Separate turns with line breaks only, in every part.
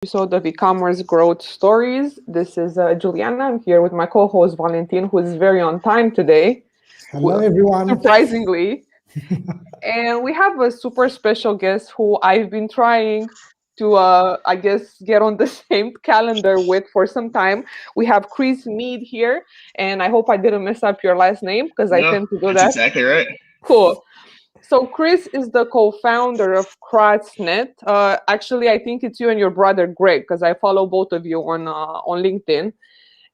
episode of Ecommerce Growth Stories. This is Juliana. I'm here with my co-host Valentin, who is very on time today,
Hello, everyone.
surprisingly. And we have a super special guest who I've been trying to, I guess, get on the same calendar with for some time. We have Chris Meade here, and I hope I didn't mess up your last name because I
No,
tend to do
that's
that.
exactly right.
Cool. So Chris is the co-founder of Crossnet. Actually, I think it's you and your brother Greg, because I follow both of you on LinkedIn.
Yep.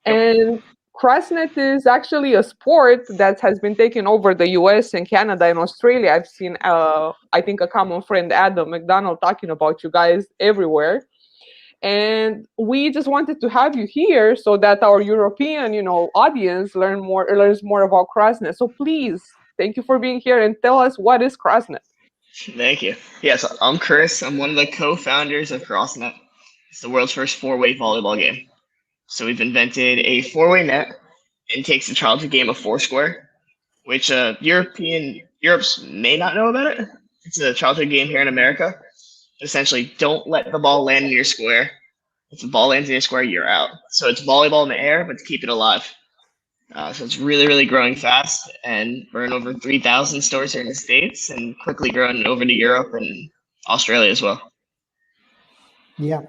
And Crossnet is actually a sport that has been taking over the US and Canada and Australia. I've seen, I think, a common friend, Adam McDonald, talking about you guys everywhere. And we just wanted to have you here so that our European, audience learns more about Crossnet. So please, thank you for being here and tell us what is Crossnet.
Thank you. Yes, I'm Chris. I'm one of the co-founders of Crossnet. It's the world's first four-way volleyball game. So we've invented a four-way net and takes the childhood game of Foursquare, which Europe's may not know about it. It's a childhood game here in America. Essentially, don't let the ball land in your square. If the ball lands in your square, you're out. So it's volleyball in the air, but to keep it alive. So it's really, really growing fast, and we're in over 3,000 stores here in the States and quickly growing over to Europe and Australia as well.
Yeah.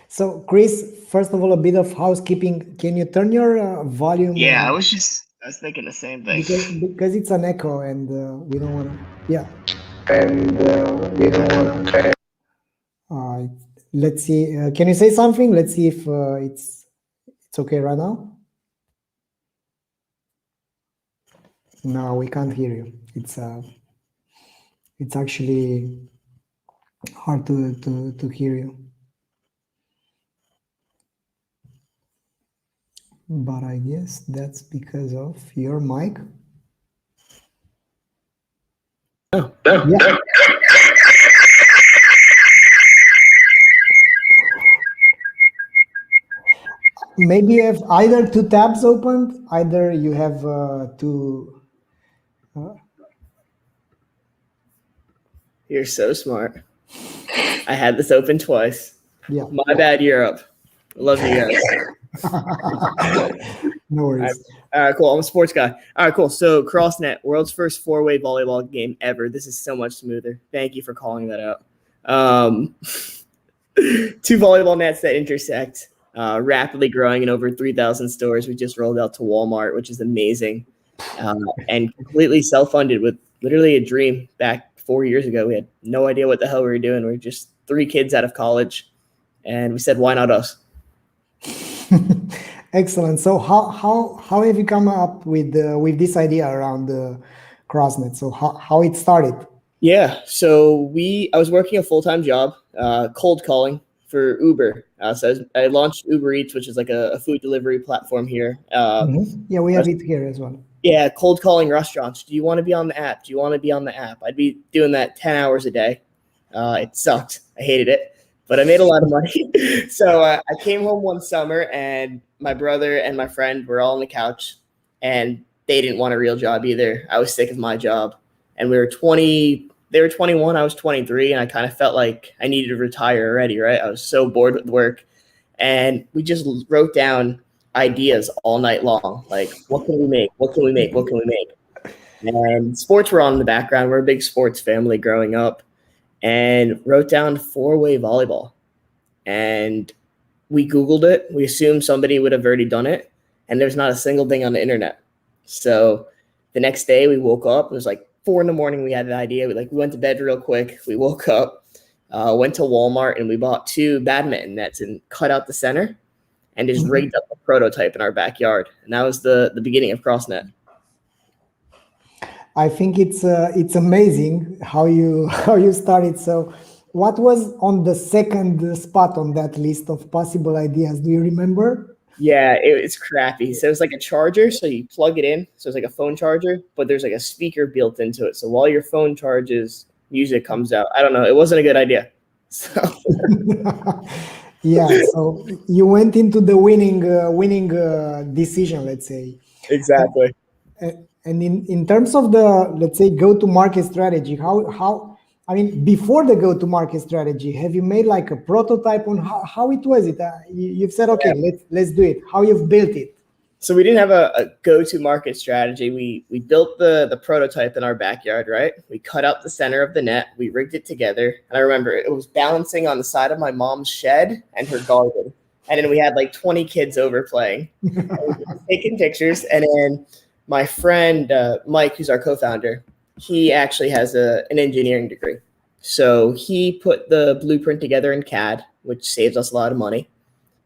So, Chris, first of all, a bit of housekeeping. Can you turn your volume?
Yeah, I was thinking the same thing.
Because it's an echo and we don't want to. Yeah. Let's see. Can you say something? Let's see if it's okay right now. No, we can't hear you. It's actually hard to hear you. But I guess that's because of your mic.
Oh.
Yeah. Maybe you have either two tabs opened, either you have two.
You're so smart. I had this open twice.
Yeah.
My bad, Europe. Love you guys.
No worries.
All right, cool. I'm a sports guy. All right, cool. So Crossnet, world's first four-way volleyball game ever. This is so much smoother. Thank you for calling that out. Two volleyball nets that intersect, rapidly growing in over 3,000 stores. We just rolled out to Walmart, which is amazing, and completely self-funded with literally a dream back 4 years ago. We had no idea what the hell we were doing. We were just three kids out of college, and we said, why not us?
Excellent. So how have you come up with this idea around the Crossnet? So how it started?
Yeah. So I was working a full-time job, cold calling for Uber. So I launched Uber Eats, which is like a food delivery platform here.
Yeah, we have it here as well.
Yeah, cold calling restaurants. Do you want to be on the app? Do you want to be on the app? I'd be doing that 10 hours a day. It sucked. I hated it, but I made a lot of money. So I came home one summer, and my brother and my friend were all on the couch, and they didn't want a real job either. I was sick of my job, and we were 20. They were 21. I was 23, and I kind of felt like I needed to retire already, right? I was so bored with work, and we just wrote down ideas all night long. Like, what can we make? What can we make? What can we make? And sports were on in the background. We're a big sports family growing up, and wrote down four-way volleyball. And we Googled it. We assumed somebody would have already done it, and there's not a single thing on the internet. So the next day we woke up. It was like 4 a.m. We had the idea. We went to bed real quick. We woke up, went to Walmart, and we bought 2 badminton nets and cut out the center and just rigged up a prototype in our backyard. And that was the beginning of Crossnet.
I think it's amazing how you started. So what was on the second spot on that list of possible ideas? Do you remember?
Yeah, it's crappy. So it's like a charger. So you plug it in. So it's like a phone charger, but there's like a speaker built into it. So while your phone charges, music comes out. I don't know. It wasn't a good idea. So
yeah. So you went into the winning decision, let's say.
Exactly.
And in terms of the, let's say, go-to-market strategy, how I mean, before the go-to-market strategy, have you made like a prototype on how it was? You've said, okay, let's do it. How you've built it?
So we didn't have a go-to-market strategy. We built the prototype in our backyard, right? We cut out the center of the net. We rigged it together. And I remember it was balancing on the side of my mom's shed and her garden. And then we had like 20 kids over playing, taking pictures. And then my friend, Mike, who's our co-founder, he actually has an engineering degree. So he put the blueprint together in CAD, which saves us a lot of money.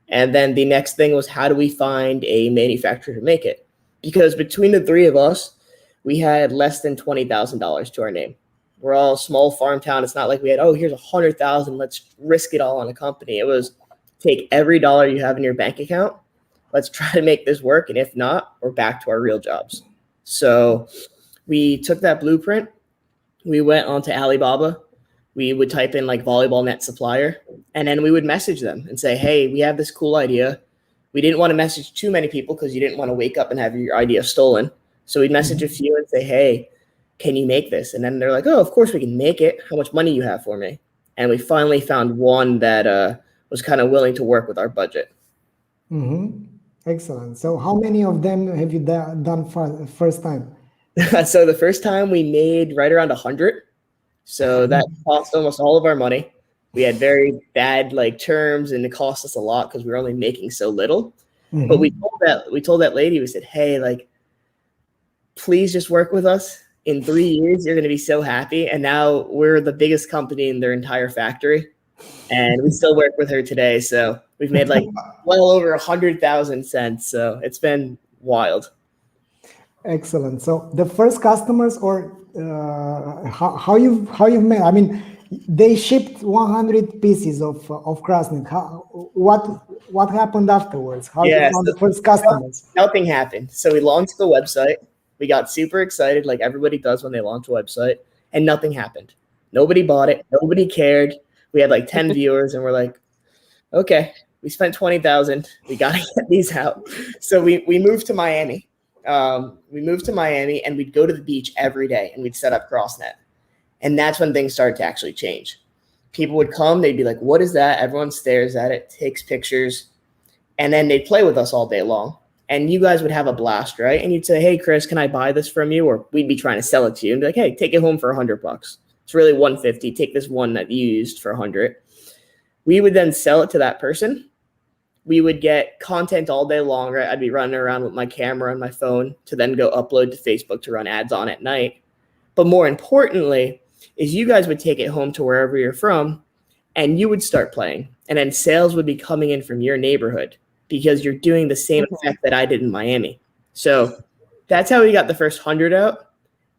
And then the next thing was, how do we find a manufacturer to make it? Because between the three of us, we had less than $20,000 to our name. We're all a small farm town. It's not like we had, oh, here's $100,000. Let's risk it all on a company. It was take every dollar you have in your bank account. Let's try to make this work. And if not, we're back to our real jobs. So we took that blueprint. We went onto Alibaba. We would type in like volleyball net supplier, and then we would message them and say, hey, we have this cool idea. We didn't want to message too many people because you didn't want to wake up and have your idea stolen. So we'd message a few and say, hey, can you make this? And then they're like, oh, of course we can make it. How much money you have for me? And we finally found one that was kind of willing to work with our budget.
Excellent. So how many of them have you done first time?
So the first time we made right around 100. So that cost almost all of our money. We had very bad like terms, and it cost us a lot because we were only making so little. But we told that lady, we said, hey, like, please just work with us. In 3 years, you're going to be so happy. And now we're the biggest company in their entire factory. And we still work with her today. So we've made like well over 100,000 cents. So it's been wild.
Excellent. So the first customers, or how you've made? I mean, they shipped 100 pieces of Crossnet. What happened afterwards? How you found the first customers?
Nothing happened. So we launched the website. We got super excited, like everybody does when they launch a website, and nothing happened. Nobody bought it. Nobody cared. We had like 10 viewers, and we're like, okay, we spent 20,000. We got to get these out. So we moved to Miami. And we'd go to the beach every day, and we'd set up Crossnet. And that's when things started to actually change. People would come, they'd be like, what is that? Everyone stares at it, takes pictures, and then they'd play with us all day long. And you guys would have a blast, right? And you'd say, hey, Chris, can I buy this from you? Or we'd be trying to sell it to you and be like, hey, take it home for $100. It's really $150. Take this one that you used for $100. We would then sell it to that person. We would get content all day long, right? I'd be running around with my camera and my phone to then go upload to Facebook to run ads on at night. But more importantly is you guys would take it home to wherever you're from, and you would start playing. And then sales would be coming in from your neighborhood because you're doing the same effect that I did in Miami. So that's how we got the first 100 out.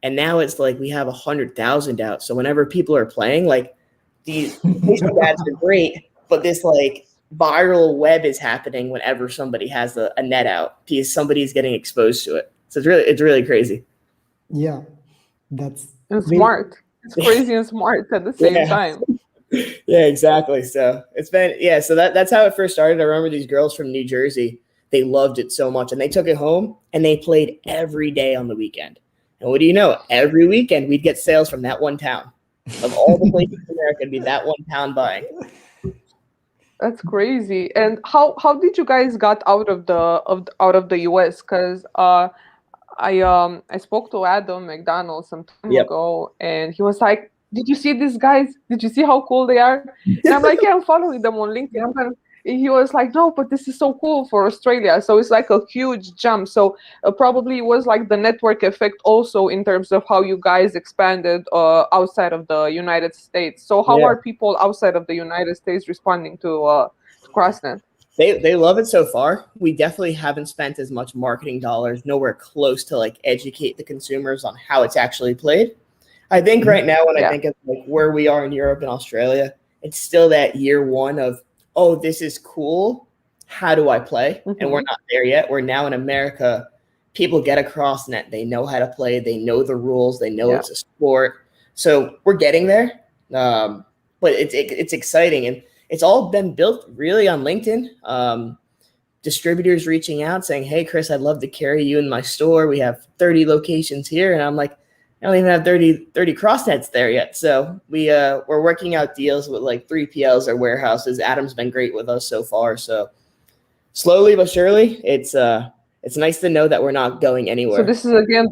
And now it's like we have 100,000 out. So whenever people are playing, like these Facebook ads are great, but this like viral web is happening whenever somebody has a net out because somebody's getting exposed to it. So it's really crazy.
Yeah, that's
smart. It's crazy and smart at the same time.
Yeah, exactly. So it's been so that's how it first started. I remember these girls from New Jersey, they loved it so much, and they took it home and they played every day on the weekend. And what do you know? Every weekend we'd get sales from that one town. Of all the places in America, it'd be that one town buying.
That's crazy. And how did you guys got out of the US? Because I spoke to Adam McDonald some time ago, and he was like, "Did you see these guys? Did you see how cool they are?" And I'm like, "Yeah, I'm following them on LinkedIn." He was like, "No, but this is so cool for Australia." So it's like a huge jump. So probably it was like the network effect also in terms of how you guys expanded outside of the United States. So how are people outside of the United States responding to Crossnet?
They love it so far. We definitely haven't spent as much marketing dollars, nowhere close to like educate the consumers on how it's actually played. I think right now when I think of like where we are in Europe and Australia, it's still that year one of, oh, this is cool. How do I play? And we're not there yet. We're now in America. People get a Crossnet. They know how to play. They know the rules. They know it's a sport. So we're getting there. But it's exciting. And it's all been built really on LinkedIn. Distributors reaching out saying, hey, Chris, I'd love to carry you in my store. We have 30 locations here. And I'm like, I don't even have 30 Crossnets there yet. So we're working out deals with like 3PLs or warehouses. Adam's been great with us so far. So slowly but surely, it's nice to know that we're not going anywhere.
So this is again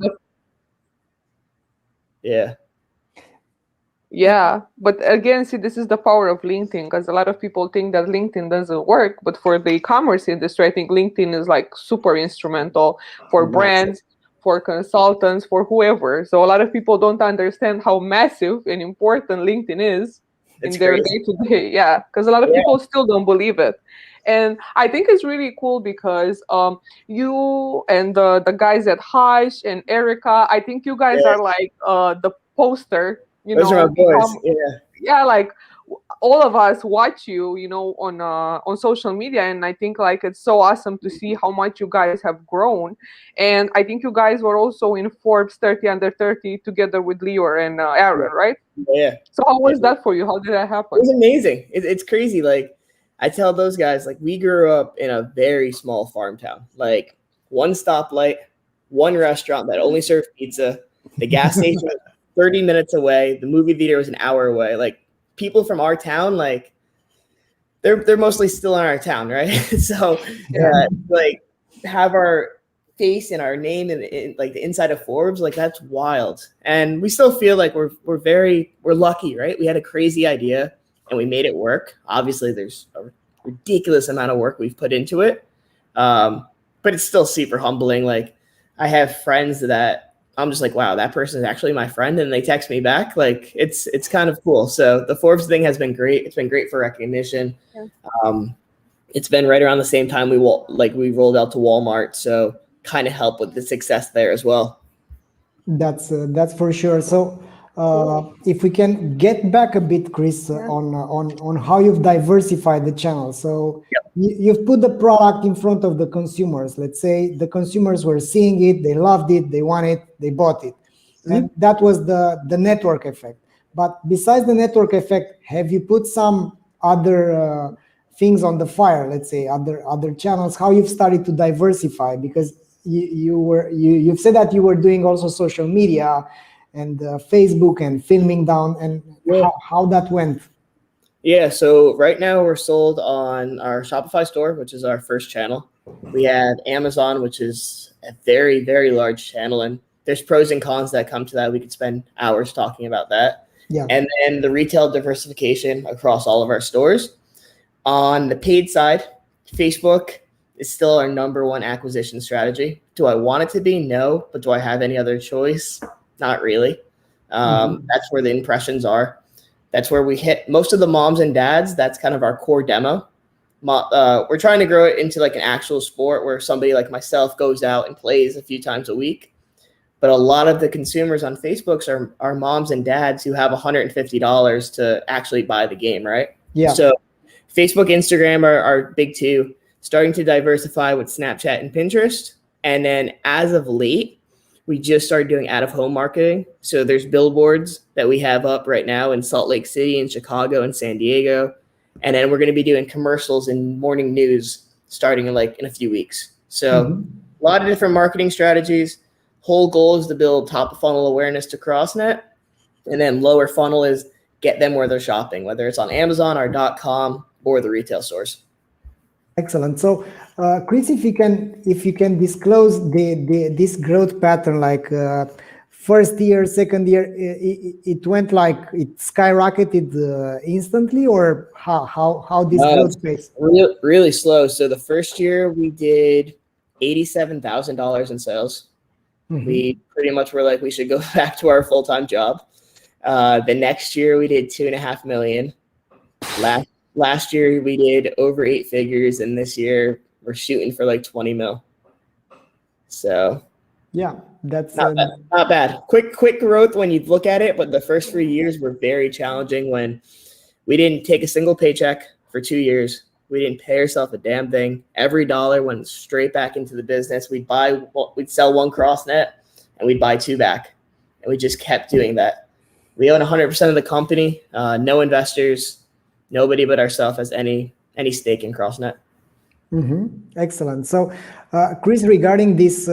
Yeah.
But again, see, this is the power of LinkedIn, because a lot of people think that LinkedIn doesn't work, but for the e-commerce industry, I think LinkedIn is like super instrumental for brands, for consultants, for whoever. So a lot of people don't understand how massive and important LinkedIn is in their day-to-day. Yeah, because a lot of people still don't believe it. And I think it's really cool because you and the guys at Hush and Erica, I think you guys are like the poster,
Those are my boys.
Like all of us watch you, on social media, and I think like it's so awesome to see how much you guys have grown. And I think you guys were also in Forbes 30 under 30 together with Lior and Aaron, right?
Yeah.
So how was that for you? How did that happen?
It was amazing. It's crazy. Like I tell those guys, like we grew up in a very small farm town, like one stoplight, one restaurant that only served pizza, the gas station was 30 minutes away, the movie theater was an hour away. Like people from our town, like they're mostly still in our town, right? So like have our face and our name in like the inside of Forbes, like that's wild. And we still feel like we're lucky, right? We had a crazy idea and we made it work. Obviously there's a ridiculous amount of work we've put into it. But it's still super humbling. Like I have friends that I'm just like, wow, that person is actually my friend, and they text me back. Like it's kind of cool. So the Forbes thing has been great. It's been great for recognition. It's been right around the same time we rolled out to Walmart, so kind of help with the success there as well.
That's for sure. So if we can get back a bit, Chris, on how you've diversified the channel. So you've put the product in front of the consumers. Let's say the consumers were seeing it, they loved it, they want it, they bought it. And that was the network effect. But besides the network effect, have you put some other things on the fire, let's say other channels, how you've started to diversify? Because you've said that you were doing also social media and Facebook and filming down, and how that went.
Yeah, so right now we're sold on our Shopify store, which is our first channel. We have Amazon, which is a very, very large channel, and there's pros and cons that come to that. We could spend hours talking about that. Yeah. And then the retail diversification across all of our stores. On the paid side, Facebook is still our number one acquisition strategy. Do I want it to be? No. But do I have any other choice? Not really. That's where the impressions are. That's where we hit most of the moms and dads. That's kind of our core demo. We're trying to grow it into like an actual sport where somebody like myself goes out and plays a few times a week. But a lot of the consumers on Facebook are moms and dads who have $150 to actually buy the game, right? Yeah. So Facebook, Instagram are big two. Starting to diversify with Snapchat and Pinterest. And then as of late, we just started doing out-of-home marketing. So there's billboards that we have up right now in Salt Lake City and Chicago and San Diego. And then we're going to be doing commercials and morning news starting in a few weeks. So a lot of different marketing strategies. Whole goal is to build top of funnel awareness to Crossnet. And then lower funnel is get them where they're shopping, whether it's on Amazon or .com or the retail stores.
Excellent. So, Chris, if you can disclose this growth pattern, like first year, second year, it went like it skyrocketed instantly, or how this growth pace?
Really slow. So the first year we did $87,000 in sales. We pretty much were like, we should go back to our full-time job. The next year we did $2.5 million. Last year we did over 8 figures, and this year we're shooting for like 20 mil. So
yeah, that's
not bad. Quick growth when you look at it, but the first 3 years were very challenging when we didn't take a single paycheck for 2 years. We didn't pay ourselves a damn thing. Every dollar went straight back into the business. We'd sell 1 Crossnet and we'd buy 2 back, and we just kept doing that. We own 100% of the company. No investors. Nobody but ourselves has any stake in Crossnet.
Excellent. So, Chris, regarding this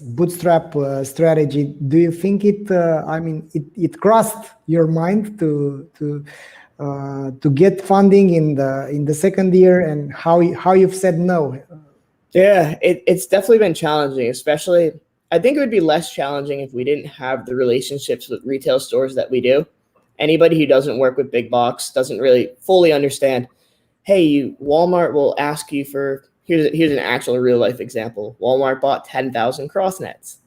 bootstrap strategy, do you think it crossed your mind to get funding in the second year, and how you've said no?
Yeah, it's definitely been challenging, especially I think it would be less challenging if we didn't have the relationships with retail stores that we do. Anybody who doesn't work with big box doesn't really fully understand. Hey, Walmart will ask you for, here's an actual real life example. Walmart bought 10,000 Crossnets.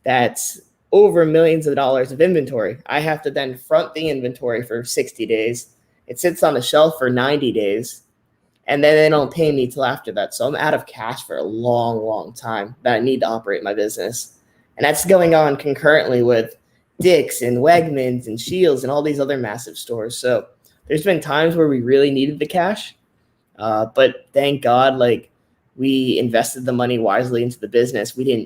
That's over millions of dollars of inventory. I have to then front the inventory for 60 days. It sits on the shelf for 90 days. And then they don't pay me till after that. So I'm out of cash for a long, long time that I need to operate my business. And that's going on concurrently with Dick's and Wegmans and Shields and all these other massive stores. So there's been times where we really needed the cash. But thank God, like, we invested the money wisely into the business. I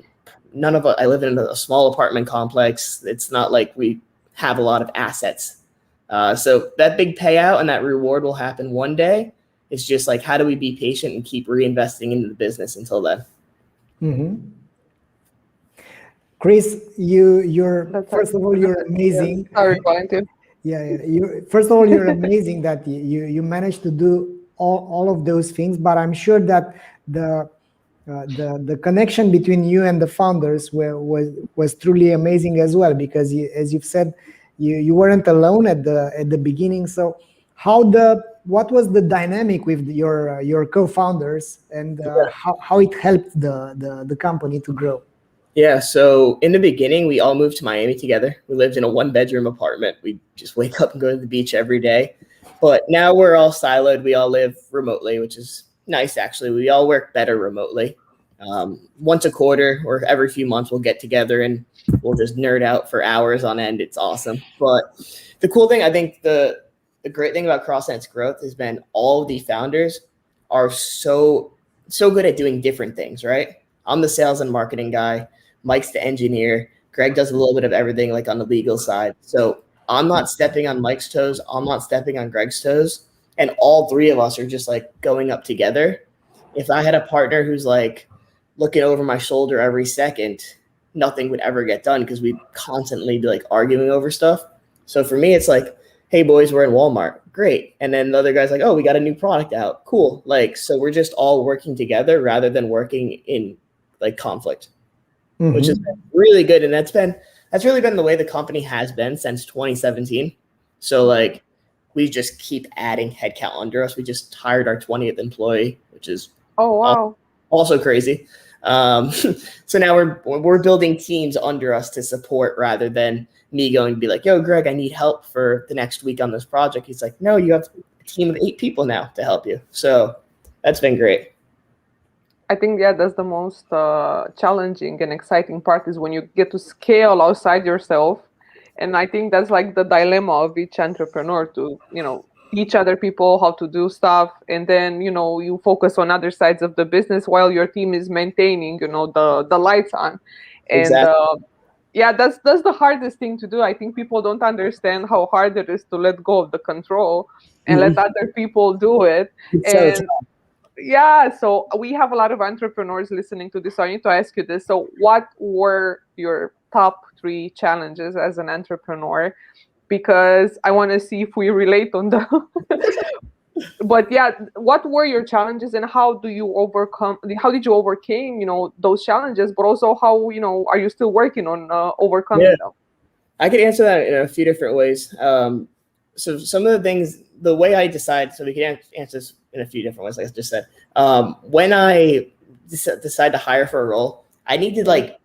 live in a small apartment complex. It's not like we have a lot of assets. So that big payout and that reward will happen one day. It's just like, how do we be patient and keep reinvesting into the business until then?
Chris, first of all, you're amazing.
Sorry, Valentin.
First of all, you're amazing that you managed to do all of those things. But I'm sure that the connection between you and the founders was truly amazing as well, because as you've said, you weren't alone at the beginning. So what was the dynamic with your co-founders, and how it helped the company to grow?
Yeah, so in the beginning, we all moved to Miami together. We lived in a 1-bedroom apartment. We just wake up and go to the beach every day. But now we're all siloed. We all live remotely, which is nice, actually. We all work better remotely. Once a quarter or every few months, we'll get together and we'll just nerd out for hours on end. It's awesome. But the cool thing, I think the great thing about Crossnet's growth has been all of the founders are so good at doing different things, right? I'm the sales and marketing guy. Mike's the engineer. Greg does a little bit of everything, like on the legal side. So I'm not stepping on Mike's toes. I'm not stepping on Greg's toes. And all three of us are just like going up together. If I had a partner who's like looking over my shoulder every second, nothing would ever get done because we'd constantly be like arguing over stuff. So for me, it's like, hey boys, we're in Walmart. Great. And then the other guy's like, oh, we got a new product out. Cool. Like, so we're just all working together rather than working in like conflict, which is really good. And that's really been the way the company has been since 2017. So like, we just keep adding headcount under us. We just hired our 20th employee, which is also crazy. So now we're building teams under us to support rather than me going to be like, yo, Greg, I need help for the next week on this project. He's like, no, you have a team of 8 people now to help you. So that's been great.
I think, that's the most challenging and exciting part, is when you get to scale outside yourself. And I think that's like the dilemma of each entrepreneur, to, teach other people how to do stuff. And then, you focus on other sides of the business while your team is maintaining, the lights on. And
exactly.
That's the hardest thing to do. I think people don't understand how hard it is to let go of the control and let other people do it. So we have a lot of entrepreneurs listening to this. So I need to ask you this. So what were your top 3 challenges as an entrepreneur? Because I want to see if we relate on them. But what were your challenges, and how did you overcome those challenges, but also how, are you still working on overcoming them?
I could answer that in a few different ways. So some of the things, the way I decide, so we can answer this in a few different ways, like I just said. When I decide to hire for a role, I need to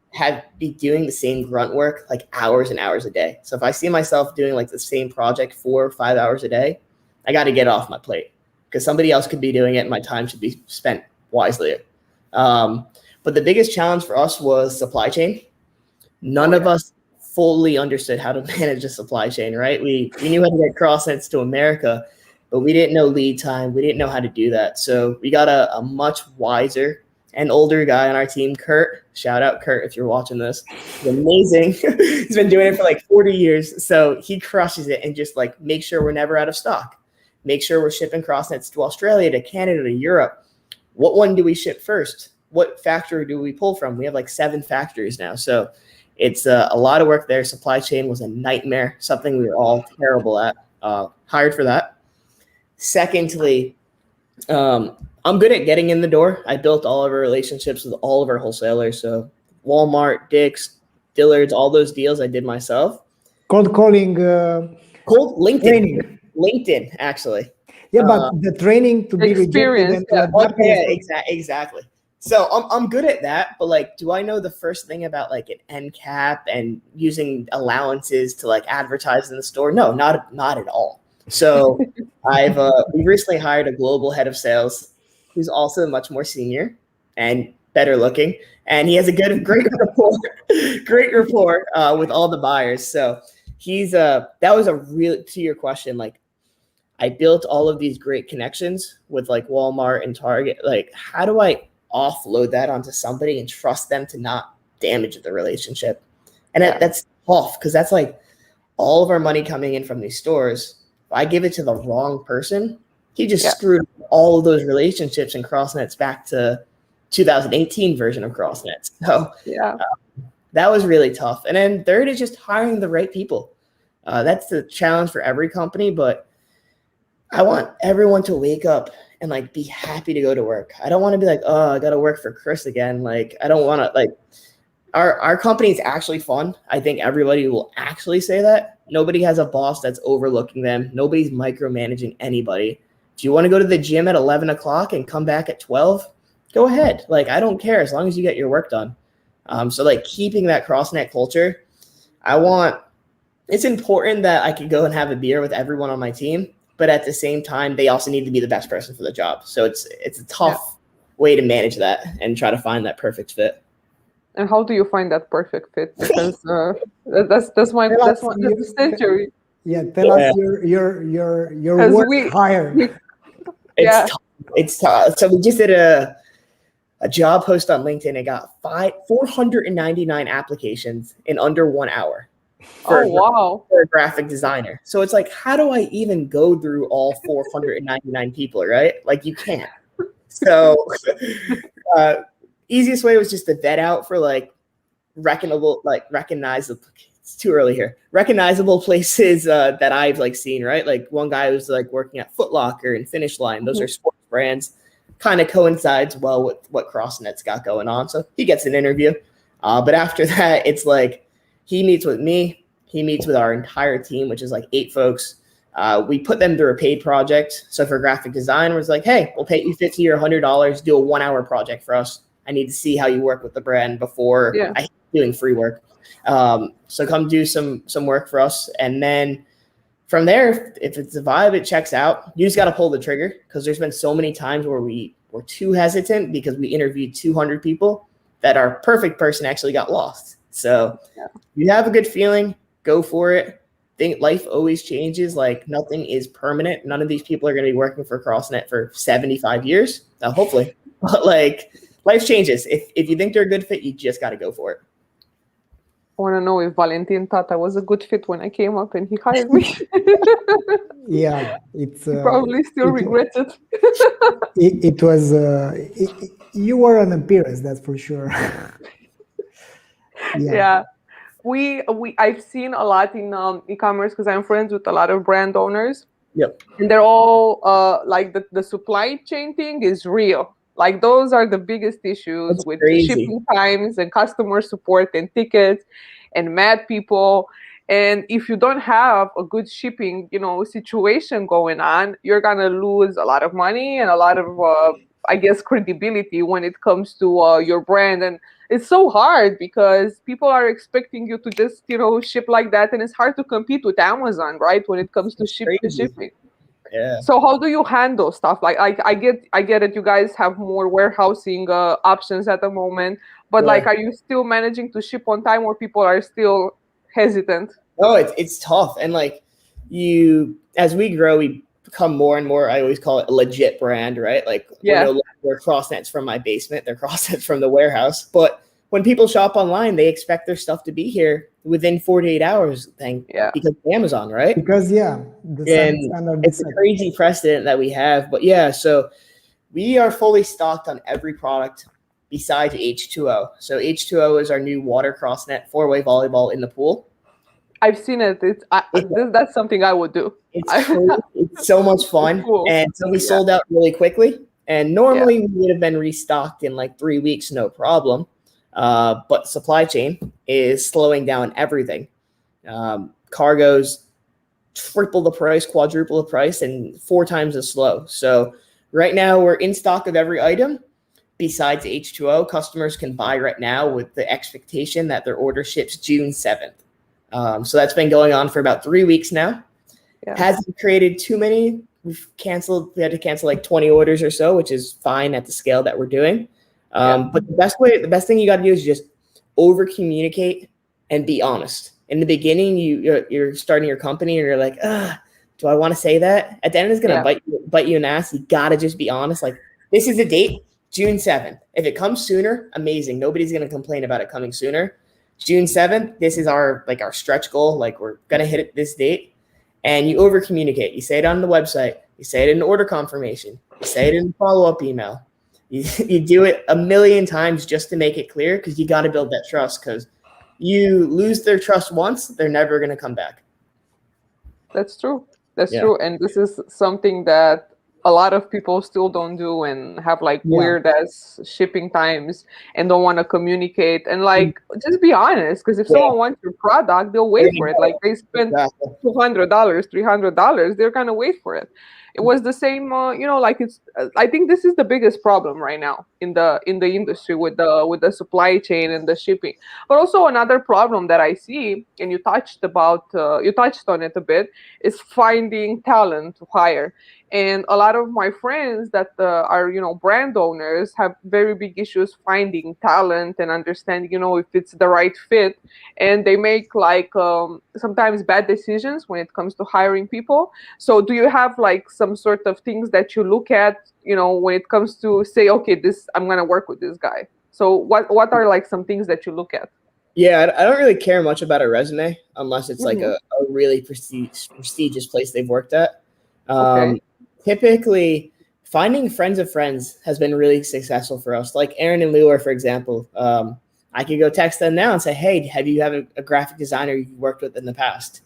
be doing the same grunt work like hours and hours a day. So if I see myself doing like the same project 4 or 5 hours a day, I got to get off my plate because somebody else could be doing it and my time should be spent wisely. But the biggest challenge for us was supply chain. None of us fully understood how to manage a supply chain, right? We knew how to get Crossnets to America, but we didn't know lead time. We didn't know how to do that. So we got a much wiser and older guy on our team, Kurt. Shout out Kurt if you're watching this. He's amazing. He's been doing it for like 40 years. So he crushes it and just like make sure we're never out of stock. Make sure we're shipping Crossnets to Australia, to Canada, to Europe. what one do we ship first? What factory do we pull from? We have like 7 factories now. So it's a lot of work there. Supply chain was a nightmare, something we were all terrible at. Hired for that. Secondly, I'm good at getting in the door. I built all of our relationships with all of our wholesalers. So Walmart, Dick's, Dillard's, all those deals I did myself.
Cold calling.
Cold LinkedIn.
Training.
LinkedIn, actually.
Yeah, but the training to be rejected and to adapt.
Exactly. So I'm good at that, but like, do I know the first thing about like an end cap and using allowances to like advertise in the store? No, not at all. So we recently hired a global head of sales who's also much more senior and better looking, and he has a great rapport with all the buyers. So he's that was a real, to your question, like I built all of these great connections with like Walmart and Target. Like, how do I offload that onto somebody and trust them to not damage the relationship? And that's tough, because that's like all of our money coming in from these stores. If I give it to the wrong person, he just screwed all of those relationships and Crossnet's back to 2018 version of Crossnet. So that was really tough. And then third is just hiring the right people. That's the challenge for every company, but I want everyone to wake up and like be happy to go to work. I don't want to be like, oh, I got to work for Chris again. Like, I don't want to, like, our company is actually fun. I think everybody will actually say that. Nobody has a boss that's overlooking them. Nobody's micromanaging anybody. Do you want to go to the gym at 11 o'clock and come back at 12? Go ahead. Like, I don't care as long as you get your work done. So like keeping that Crossnet culture, it's important that I could go and have a beer with everyone on my team, but at the same time, they also need to be the best person for the job. So it's a tough way to manage that and try to find that perfect fit.
And how do you find that perfect fit? Because that's the century.
Yeah, tell us your work hire.
It's tough. So we just did a job post on LinkedIn and got 499 applications in under 1 hour. For a graphic designer. So it's like, how do I even go through all 499 people, right? Like, you can't. So easiest way was just to vet out for like recognizable, it's too early here, recognizable places that I've like seen, right? Like one guy was like working at Foot Locker and Finish Line. Those are sports brands, kind of coincides well with what Crossnet's got going on. So he gets an interview. But after that, it's like, he meets with me. He meets with our entire team, which is like 8 folks. We put them through a paid project. So for graphic design, we're like, hey, we'll pay you $50 or $100. Do a 1 hour project for us. I need to see how you work with the brand before I hate doing free work. So come do some work for us. And then from there, if it's a vibe, it checks out. You just got to pull the trigger, because there's been so many times where we were too hesitant because we interviewed 200 people that our perfect person actually got lost. So you have a good feeling, go for it. Think life always changes. Like, nothing is permanent. None of these people are going to be working for Crossnet for 75 years. Hopefully, but like, life changes. If you think they're a good fit, you just got to go for it.
I want to know if Valentin thought I was a good fit when I came up and he hired me.
It's
he probably still regrets it.
It was you were an appearance, that's for sure.
I've seen a lot in e-commerce, because I'm friends with a lot of brand owners.
Yep.
And they're all like the supply chain thing is real. Like, those are the biggest issues. That's with shipping times and customer support and tickets and mad people. And if you don't have a good shipping, situation going on, you're gonna lose a lot of money and a lot of, credibility when it comes to your brand. And it's so hard because people are expecting you to just, ship like that, and it's hard to compete with Amazon, right? When it comes to shipping.
Yeah.
So how do you handle stuff like I get it, you guys have more warehousing options at the moment, but like, are you still managing to ship on time, or people are still hesitant?
No, it's tough. And like, as we grow, we become more and more, I always call it a legit brand, right? Like, we're Crossnet's from my basement, they're Crossnet's from the warehouse. But when people shop online, they expect their stuff to be here within 48 hours, because of Amazon, right?
Because it's a
crazy precedent that we have. But so We are fully stocked on every product besides H2O. So H2O is our new water Crossnet 4-way volleyball in the pool.
I've seen it. That's something I would do.
It's crazy. It's so much fun.
Cool.
And so we sold out really quickly. And normally we would have been restocked in like 3 weeks, no problem. But supply chain is slowing down everything. Cargo's triple the price, quadruple the price, and 4 times as slow. So right now we're in stock of every item besides H2O. Customers can buy right now with the expectation that their order ships June 7th. So that's been going on for about 3 weeks now. Yeah. Hasn't created too many. We had to cancel like 20 orders or so, which is fine at the scale that we're doing. But the best thing you got to do is just over communicate and be honest. In the beginning, you're starting your company and you're like, do I want to say that? At the end, it's gonna bite you in the ass. You gotta just be honest. Like, this is the date, June 7th. If it comes sooner, amazing. Nobody's gonna complain about it coming sooner. June 7th, this is our stretch goal. Like, we're gonna hit it this date. And you over communicate. You say it on the website. You say it in the order confirmation. You say it in the follow-up email. You do it a million times just to make it clear, because you got to build that trust, because you lose their trust once, they're never going to come back.
That's true. That's true. And this is something that a lot of people still don't do, and have like weird ass shipping times and don't want to communicate. And like, just be honest, because if someone wants your product, they'll wait for it. Like, they spend $200, $300, they're going to wait for it. It was the same, like, it's. I think this is the biggest problem right now in the industry with the supply chain and the shipping. But also another problem that I see, and you touched on it a bit, is finding talent to hire. And a lot of my friends that are, brand owners have very big issues finding talent and understanding, if it's the right fit. And they make like sometimes bad decisions when it comes to hiring people. So do you have like some sort of things that you look at, when it comes to say, okay, I'm going to work with this guy? So what are like some things that you look at?
Yeah, I don't really care much about a resume unless it's like a really prestigious place they've worked at. Typically, finding friends of friends has been really successful for us. Like Aaron and Lua, for example. I could go text them now and say, hey, have you have a graphic designer you've worked with in the past?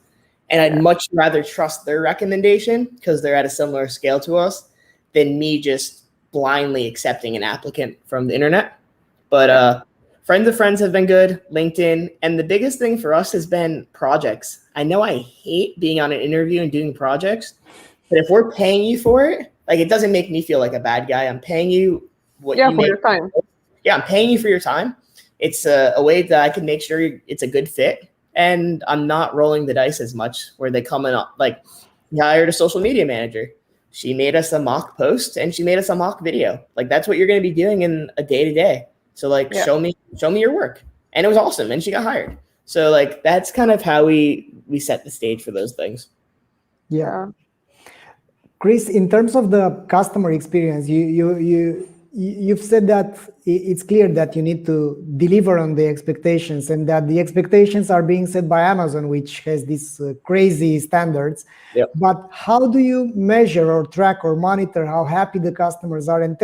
And I'd much rather trust their recommendation, because they're at a similar scale to us, than me just blindly accepting an applicant from the internet. But friends of friends have been good, LinkedIn. And the biggest thing for us has been projects. I know I hate being on an interview and doing projects, but if we're paying you for it, like, it doesn't make me feel like a bad guy. I'm paying you
for your time.
Yeah, I'm paying you for your time. It's a way that I can make sure it's a good fit, and I'm not rolling the dice as much where they come in. Like, we hired a social media manager. She made us a mock post and she made us a mock video. Like, that's what you're going to be doing in a day-to-day. So like, show me your work. And it was awesome. And she got hired. So like, that's kind of how we set the stage for those things.
Yeah. Chris, in terms of the customer experience, you've said that it's clear that you need to deliver on the expectations, and that the expectations are being set by Amazon, which has these crazy standards.
Yep.
But how do you measure or track or monitor how happy the customers are? And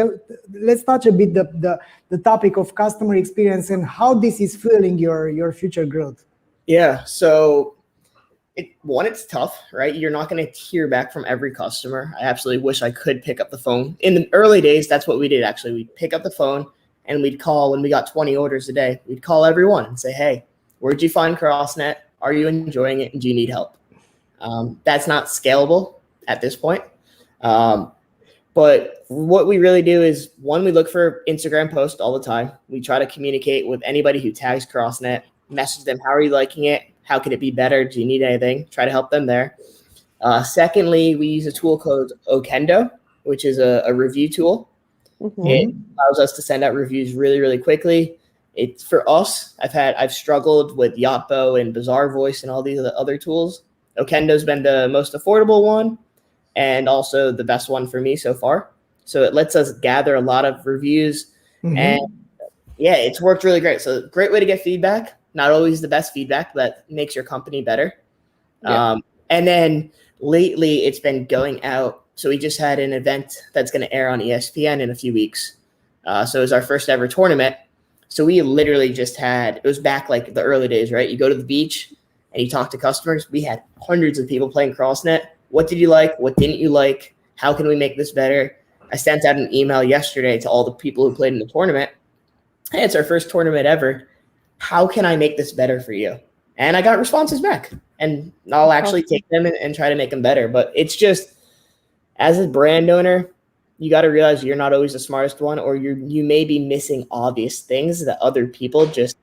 let's touch a bit the topic of customer experience and how this is fueling your future growth.
Yeah. So it's tough, right? You're not going to hear back from every customer. I absolutely wish I could pick up the phone. In the early days, that's what we did, actually. We'd pick up the phone and we'd call when we got 20 orders a day. We'd call everyone and say, hey, where'd you find Crossnet? Are you enjoying it? And do you need help? That's not scalable at this point. But what we really do is, one, we look for Instagram posts all the time. We try to communicate with anybody who tags Crossnet, message them, how are you liking it? How could it be better? Do you need anything? Try to help them there. Secondly, we use a tool called Okendo, which is a review tool. It allows us to send out reviews really, really quickly. It's for us. I've struggled with Yotbo and Bazaar Voice and all these other tools. Okendo's been the most affordable one, and also the best one for me so far. So it lets us gather a lot of reviews, and it's worked really great. So great way to get feedback. Not always the best feedback, but makes your company better. And then lately it's been going out So we just had an event that's going to air on ESPN in a few weeks. So it was our first ever tournament. So we literally just had, it was back like the early days, right? You go to the beach and you talk to customers. We had hundreds of people playing Crossnet. What did you like? What didn't you like? How can we make this better? I sent out an email yesterday to all the people who played in the tournament. Hey, it's our first tournament ever. How can I make this better for you? And I got responses back. And I'll actually take them and try to make them better. But it's just, as a brand owner, you got to realize you're not always the smartest one, or you may be missing obvious things that other people just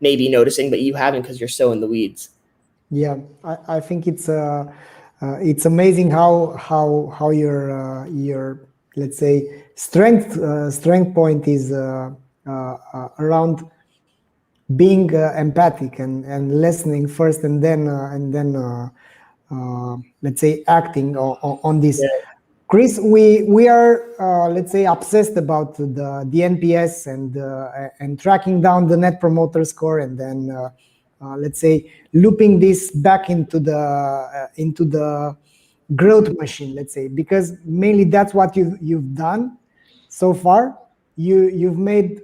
may be noticing, but you haven't because you're so in the weeds.
Yeah, I think it's amazing how your let's say strength point is around being empathic and listening first, and then let's say acting on this. Yeah. Chris, we are let's say obsessed about the NPS and tracking down the Net Promoter Score, and then let's say looping this back into the growth machine, let's say, because mainly that's what you've done so far. You've made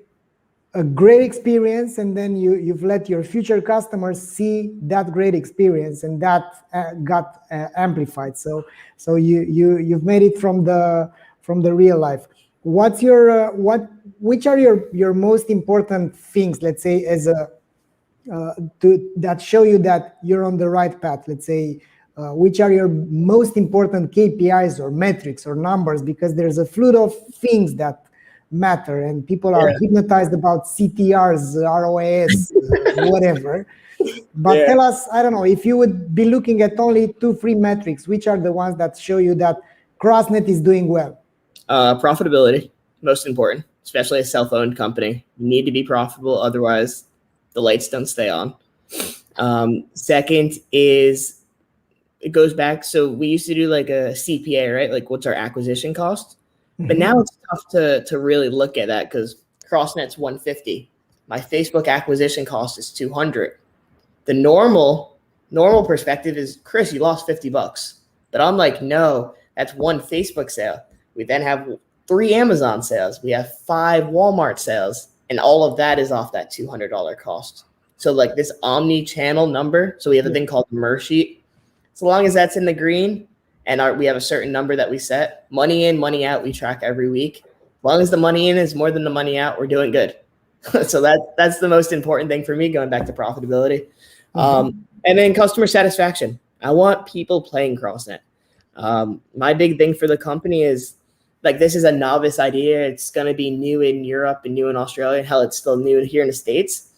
a great experience, and then you've let your future customers see that great experience, and that got amplified. So you've made it from the real life. What's your which are your most important things, let's say, as a that show you that you're on the right path? Let's say, which are your most important KPIs or metrics or numbers, because there's a flood of things that matter, and people are hypnotized about CTRs, ROAS, whatever. But tell us, I don't know, if you would be looking at only 2-3 metrics, which are the ones that show you that Crossnet is doing well?
Profitability, most important, especially a self-owned company. You need to be profitable, otherwise the lights don't stay on. Second is, it goes back, so we used to do like a CPA, right? Like, what's our acquisition cost? But now it's tough to really look at that, because Crossnet's 150. My Facebook acquisition cost is 200. The normal perspective is, Chris, you lost $50. But I'm like, no, that's one Facebook sale. We then have 3 Amazon sales. We have 5 Walmart sales. And all of that is off that $200 cost. So like this omni-channel number, so we have a thing called the MER sheet. So long as that's in the green, and we have a certain number that we set, money in, money out, we track every week. As long as the money in is more than the money out, we're doing good. So that's the most important thing for me, going back to profitability. And then customer satisfaction. I want people playing Crossnet. My big thing for the company is, like, this is a novice idea. It's going to be new in Europe and new in Australia. Hell, it's still new here in the States.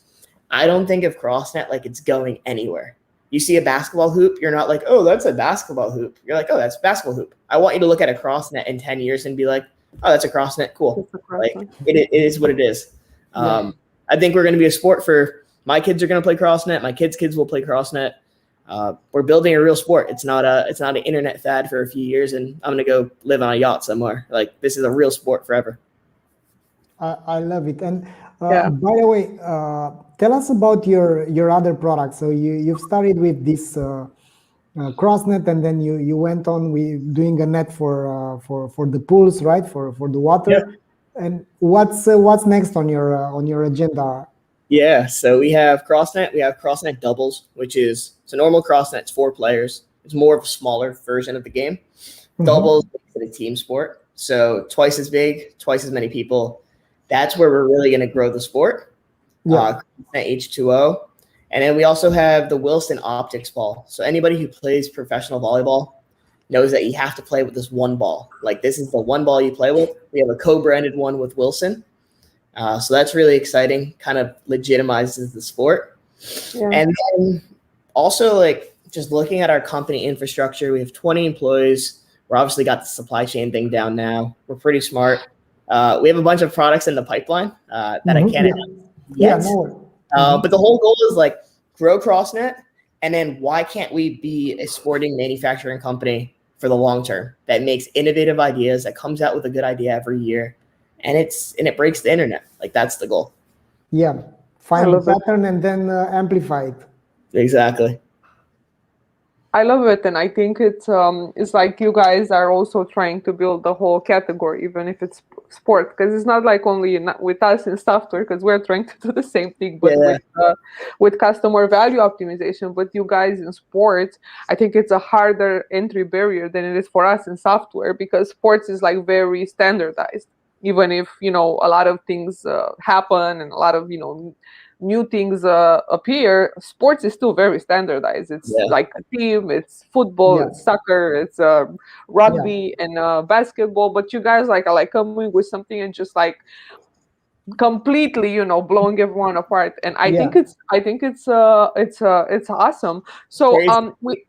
I don't think of Crossnet like it's going anywhere. You see a basketball hoop, you're not like, oh, that's a basketball hoop. You're like, oh, that's a basketball hoop. I want you to look at a Crossnet in 10 years and be like, oh, that's a Crossnet. Cool. Like, it is what it is. I think we're going to be a sport for, my kids are going to play Crossnet. My kids' kids will play Crossnet. We're building a real sport. It's not an internet fad for a few years and I'm going to go live on a yacht somewhere. Like, this is a real sport forever.
I love it. And by the way, tell us about your other products. So you've started with this Crossnet, and then you went on with doing a net for the pools, right? For the water. Yeah. And what's next on your agenda?
Yeah, so we have Crossnet. We have Crossnet Doubles, which is, it's a normal Crossnet. It's 4 players. It's more of a smaller version of the game. Doubles is a team sport, so twice as big, twice as many people. That's where we're really going to grow the sport. Crossnet H2O. And then we also have the Wilson Optics ball. So anybody who plays professional volleyball knows that you have to play with this one ball. Like, this is the one ball you play with. We have a co-branded one with Wilson. So that's really exciting, kind of legitimizes the sport. Yeah. And then also, like, just looking at our company infrastructure, we have 20 employees. We're obviously got the supply chain thing down now. We're pretty smart. We have a bunch of products in the pipeline that I can't announce yet. But the whole goal is, like, grow Crossnet, and then why can't we be a sporting manufacturing company for the long term that makes innovative ideas, that comes out with a good idea every year, and it breaks the internet. Like, that's the goal.
Yeah, find a pattern and then amplify it.
Exactly.
I love it, and I think it's like you guys are also trying to build the whole category, even if it's sport, because it's not like only with us in software, because we're trying to do the same thing, but
Yeah,
with customer value optimization. But you guys in sports, I think it's a harder entry barrier than it is for us in software, because sports is like very standardized. Even if a lot of things happen and a lot of new things appear, sports is still very standardized. It's
yeah,
like a team, it's football,
Yeah,
it's soccer, it's
yeah,
rugby and basketball. But you guys are like coming with something and just like completely blowing everyone apart. And I
yeah.
think it's awesome. So
crazy.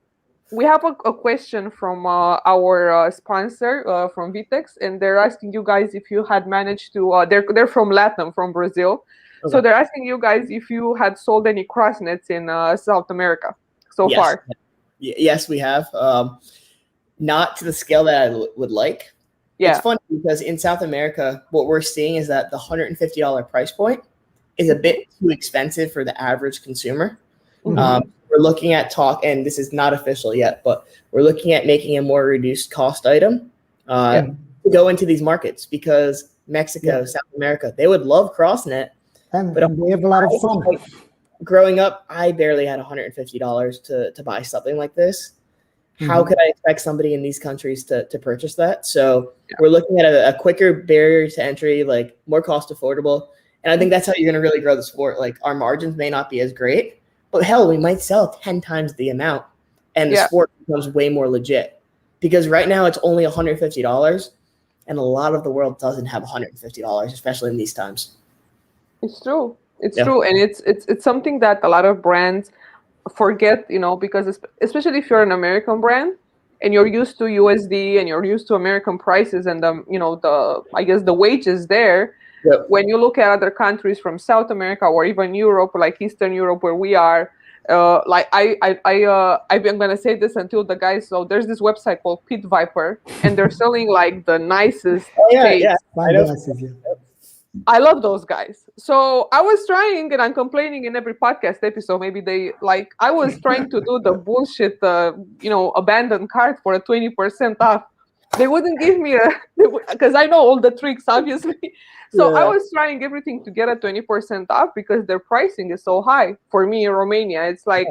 we have a question from our sponsor from Vitex, and they're asking you guys if you had managed to. They're from Latin, from Brazil, so
Okay.
they're asking you guys if you had sold any crossnets in South America so
Yes,
far.
yes, we have. Not to the scale that I would like. It's
Yeah.
funny because in South America, what we're seeing is that the $150 price point is a bit too expensive for the average consumer.
Mhm.
We're looking at and this is not official yet, but we're looking at making a more reduced cost item
Yeah.
to go into these markets because Mexico,
Yeah.
South America, they would love CrossNet.
And,
But
and they have a lot of fun.
growing up, I barely had $150 to buy something like this. How
Mhm.
could I expect somebody in these countries to purchase that? So
Yeah.
we're looking at a quicker barrier to entry, like more cost affordable. And I think that's how you're going to really grow the sport. Like our margins may not be as great, but hell, we might sell 10 times the amount and the
Yeah.
sport becomes way more legit. Because right now it's only $150 and a lot of the world doesn't have $150, especially in these times.
It's true. It's
Yeah.
true, and it's something that a lot of brands forget, because especially if you're an American brand and you're used to USD and you're used to American prices and the I guess the wages there.
Yep.
When you look at other countries from South America or even Europe, like Eastern Europe, where we are, like I'm gonna say this until the guys. So there's this website called Pit Viper, and they're selling like the nicest
Oh, yeah. Yeah.
shades.
I know.
Sunglasses, yeah.
I love those guys. So I was trying, and I'm complaining in every podcast episode. Maybe I was trying to do the bullshit, abandoned cart for a 20% off. They wouldn't give me because I know all the tricks, obviously. So I
Yeah.
was trying everything to get a 20% off because their pricing is so high. For me in Romania, it's like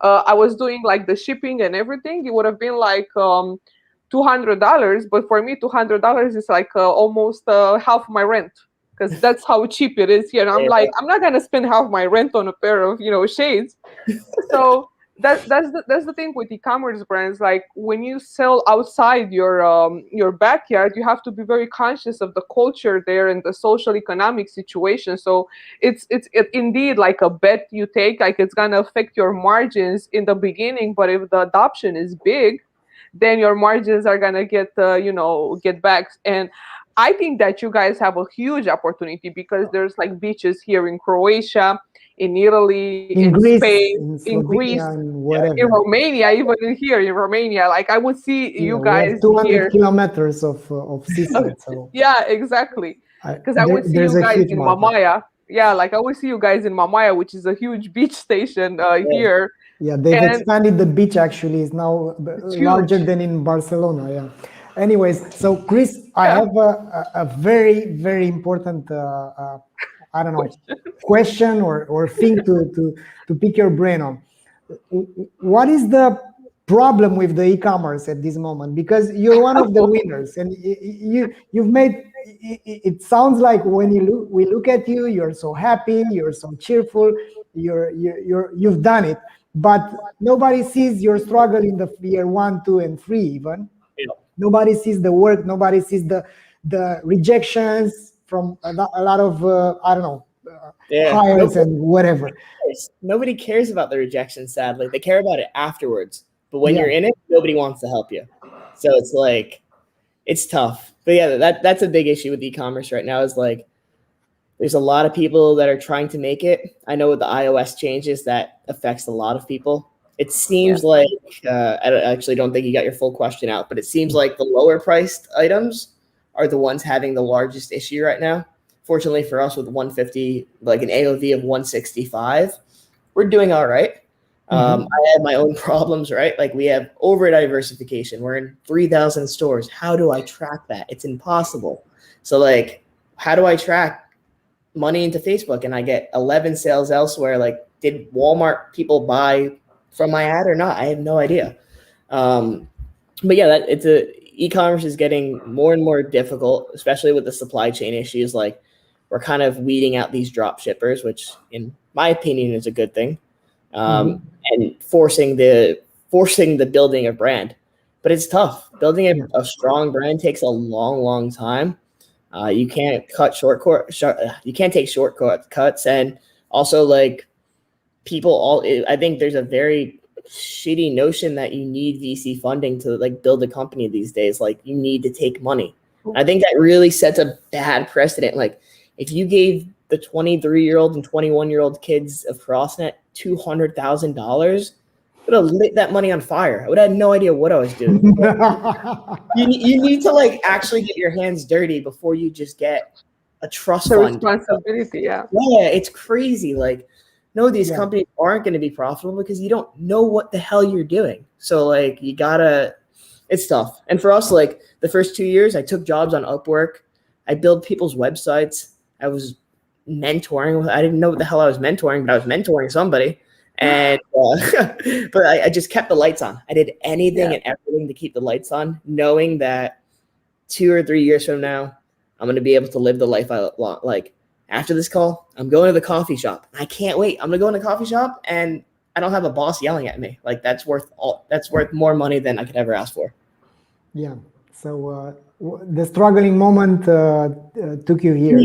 I was doing like the shipping and everything. It would have been like $200, but for me, $200 is like almost half my rent because that's how cheap it is here. And I'm like, I'm not gonna spend half my rent on a pair of shades. So that's the thing with e-commerce brands. Like when you sell outside your backyard, you have to be very conscious of the culture there and the social economic situation. So it's indeed like a bet you take. Like it's gonna affect your margins in the beginning, but if the adoption is big, then your margins are gonna get back. And I think that you guys have a huge opportunity because there's like beaches here in Croatia, in Italy, in
In Greece,
Spain,
in
in Greece,
Slovenia, and
in
whatever.
Romania, even here in Romania. Like I would see
Yeah,
you
we have
guys
200
here.
kilometers of seaside, so
Yeah, exactly. Because I would see
there's
you
a
guys
huge
in
market.
Mamaya. Yeah, like I would see you guys in Mamaya, which is a huge beach station here.
Yeah, they've
And
expanded the beach. Actually, is now
it's
larger
huge.
than in Barcelona. Yeah. Anyways, so Chris, I
Yeah.
have a very very important I don't know question or thing to pick your brain on. What is the problem with the e-commerce at this moment? Because you're one of the winners, and you've made it sounds like when we look at you, you're so happy, you're so cheerful, you've done it, but nobody sees your struggle in the year 1, 2, and 3 even. Nobody sees the work, nobody sees the rejections from a lot of I don't know
Yeah.
hires and whatever.
Nobody cares about the rejection, sadly. They care about it afterwards. But when
Yeah.
you're in it, nobody wants to help you. So it's like, it's tough. But yeah, that's a big issue with e-commerce right now is like, there's a lot of people that are trying to make it. I know with the iOS changes, that affects a lot of people. It seems like, I actually don't think you got your full question out, but it seems like the lower priced items are the ones having the largest issue right now. Fortunately for us with 150, like an AOV of 165, we're doing all right. I had my own problems, right? Like we have over diversification. We're in 3,000 stores. How do I track that? It's impossible. So like, how do I track money into Facebook and I get 11 sales elsewhere? Like, did Walmart people buy from my ad or not? I have no idea. But yeah, e-commerce is getting more and more difficult, especially with the supply chain issues. Like we're kind of weeding out these drop shippers, which in my opinion is a good thing. And forcing the building of brand, but it's tough. Building a strong brand takes a long time. You can't you can't take shortcuts, and also like I think there's a very shitty notion that you need VC funding to like build a company these days. Like you need to take money. I think that really sets a bad precedent. Like if you gave the 23-year-old and 21-year-old kids of Crossnet $200,000, would have lit that money on fire. I would have had no idea what I was doing. you need to like actually get your hands dirty before you just get a trust fund.
Responsibility, yeah.
Yeah, it's crazy. Like, no, these companies aren't going to be profitable because you don't know what the hell you're doing. So like, it's tough. And for us, like the first 2 years, I took jobs on Upwork. I built people's websites. I was mentoring. I didn't know what the hell I was mentoring, but I was mentoring somebody. And but I just kept the lights on. I did anything and everything to keep the lights on, knowing that 2 or 3 years from now, I'm going to be able to live the life I want. Like after this call, I'm going to the coffee shop. I can't wait. I'm going to go in the coffee shop and I don't have a boss yelling at me. Like that's worth more money than I could ever ask for.
Yeah. So the struggling moment took you here.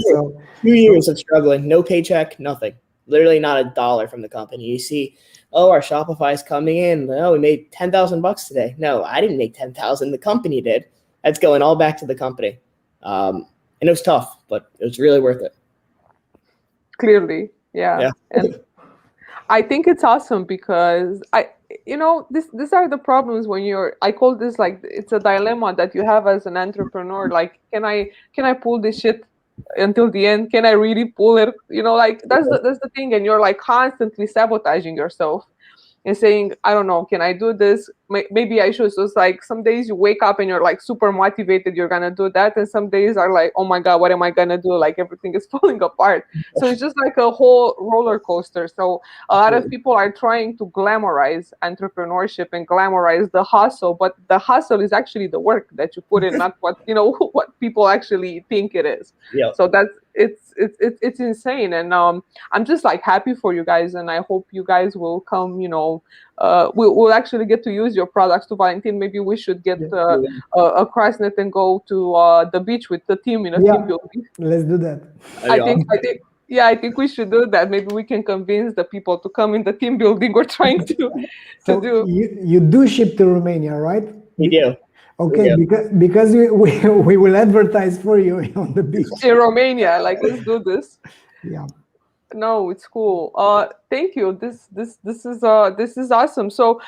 2 years of struggling, no paycheck, nothing. Literally not a dollar from the company. You see, our Shopify is coming in. We made $10,000 today. No, I didn't make 10,000. The company did. That's going all back to the company. And it was tough, but it was really worth it.
Clearly, yeah. And I think it's awesome because these are the problems when I call this like it's a dilemma that you have as an entrepreneur. Like, can I pull this shit until the end? Can I really pull it? Like that's the thing, and you're like constantly sabotaging yourself and saying, I don't know, can I do this? Maybe I should. So it's like some days you wake up and you're like super motivated, you're gonna do that, and some days are like, oh my god, what am I gonna do? Like everything is falling apart. So it's just like a whole roller coaster. So a lot of people are trying to glamorize entrepreneurship and glamorize the hustle, but the hustle is actually the work that you put in, not what what people actually think it is. So that's it's insane, and I'm just like happy for you guys, and I hope you guys will come. We'll actually get to use your products to Valentin. Maybe we should get a Crossnet and go to the beach with the team in a team building.
Let's do that.
I think we should do that. Maybe we can convince the people to come in the team building we're trying to do.
You do ship to Romania, right?
We do.
Okay, because we will advertise for you on the beach
in Romania. Like, let's do this.
Yeah.
No, it's cool. Thank you. This is awesome. So,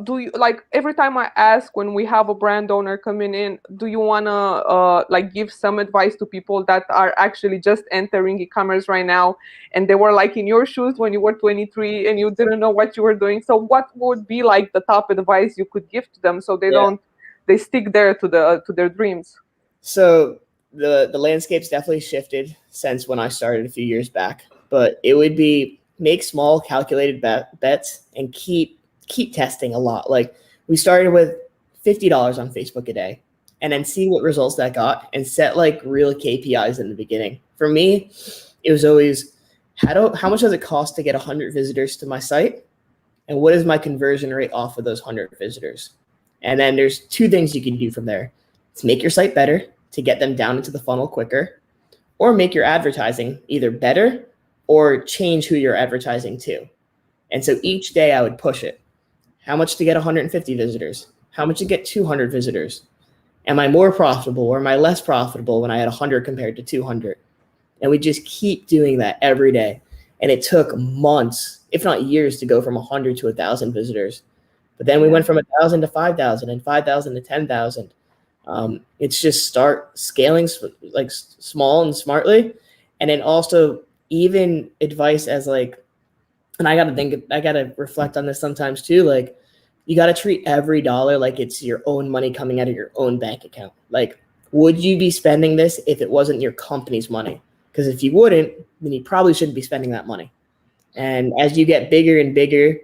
do you like every time I ask when we have a brand owner coming in, do you wanna like give some advice to people that are actually just entering e-commerce right now, and they were like in your shoes when you were 23 and you didn't know what you were doing? So, what would be like the top advice you could give to them so they stick there to their dreams?
So the landscape's definitely shifted since when I started a few years back. But it would be make small calculated bets and keep testing a lot. Like we started with $50 on Facebook a day and then see what results that got and set like real KPIs in the beginning. For me, it was always how much does it cost to get 100 visitors to my site? And what is my conversion rate off of those 100 visitors? And then there's two things you can do from there. It's make your site better to get them down into the funnel quicker, or make your advertising either better or change who you're advertising to. And so each day I would push it. How much to get 150 visitors? How much to get 200 visitors? Am I more profitable or am I less profitable when I had 100 compared to 200? And we just keep doing that every day. And it took months, if not years, to go from 100 to 1,000 visitors. But then we went from 1,000 to 5,000 and 5,000 to 10,000. It's just start scaling like small and smartly. And then also even advice as like and I gotta reflect on this sometimes too. Like, you gotta treat every dollar like it's your own money coming out of your own bank account. Like, would you be spending this if it wasn't your company's money? Because if you wouldn't, then you probably shouldn't be spending that money. And as you get bigger and bigger,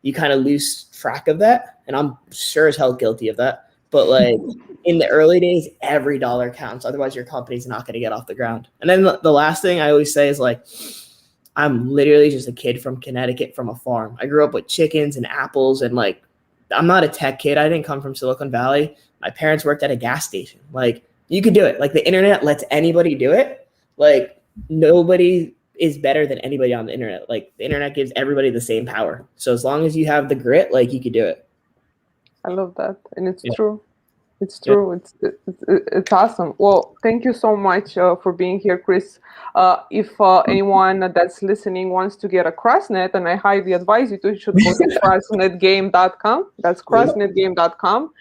you kind of lose track of that. And I'm sure as hell guilty of that. But like in the early days, every dollar counts. Otherwise, your company's not going to get off the ground. And then the last thing I always say is like, I'm literally just a kid from Connecticut from a farm. I grew up with chickens and apples, and like, I'm not a tech kid. I didn't come from Silicon Valley. My parents worked at a gas station. Like, you could do it. Like, the internet lets anybody do it. Like, nobody is better than anybody on the internet. Like, the internet gives everybody the same power. So as long as you have the grit, like, you could do it.
I love that. And it's true. It's true. Yeah. It's awesome. Well, thank you so much for being here, Chris. If anyone that's listening wants to get a Crossnet, and I highly advise you to, you should go to crossnetgame.com. That's crossnetgame.com.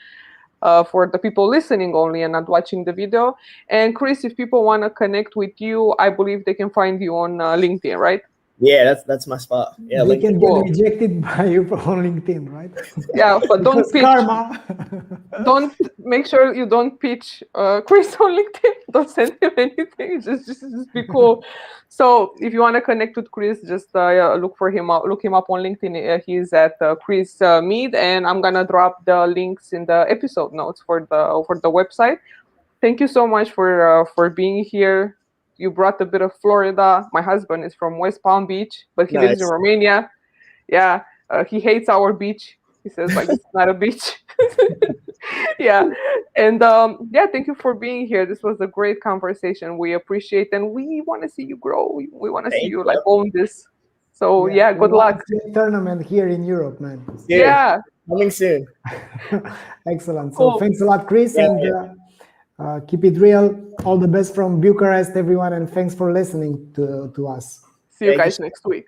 For the people listening only and not watching the video. And Chris, if people want to connect with you, I believe they can find you on LinkedIn, right?
Yeah, that's my spot. Yeah,
they can get rejected by you on LinkedIn, right?
Yeah, but don't pitch.
Karma.
Don't make sure you don't pitch Chris on LinkedIn. Don't send him anything. Just be cool. So if you want to connect with Chris, just look him up on LinkedIn. He's at Chris Meade, and I'm gonna drop the links in the episode notes for the website. Thank you so much for being here. You brought a bit of Florida. My husband is from West Palm Beach, but he lives in Romania. Yeah, he hates our beach. He says like it's not a beach. Yeah, and thank you for being here. This was a great conversation. We appreciate, and we want to see you grow. We want to see you like own this. So good luck.
Tournament here in Europe, man.
Yeah,
coming soon.
Excellent. So thanks a lot, Chris, and keep it real. All the best from Bucharest, everyone, and thanks for listening to us.
See you guys next week.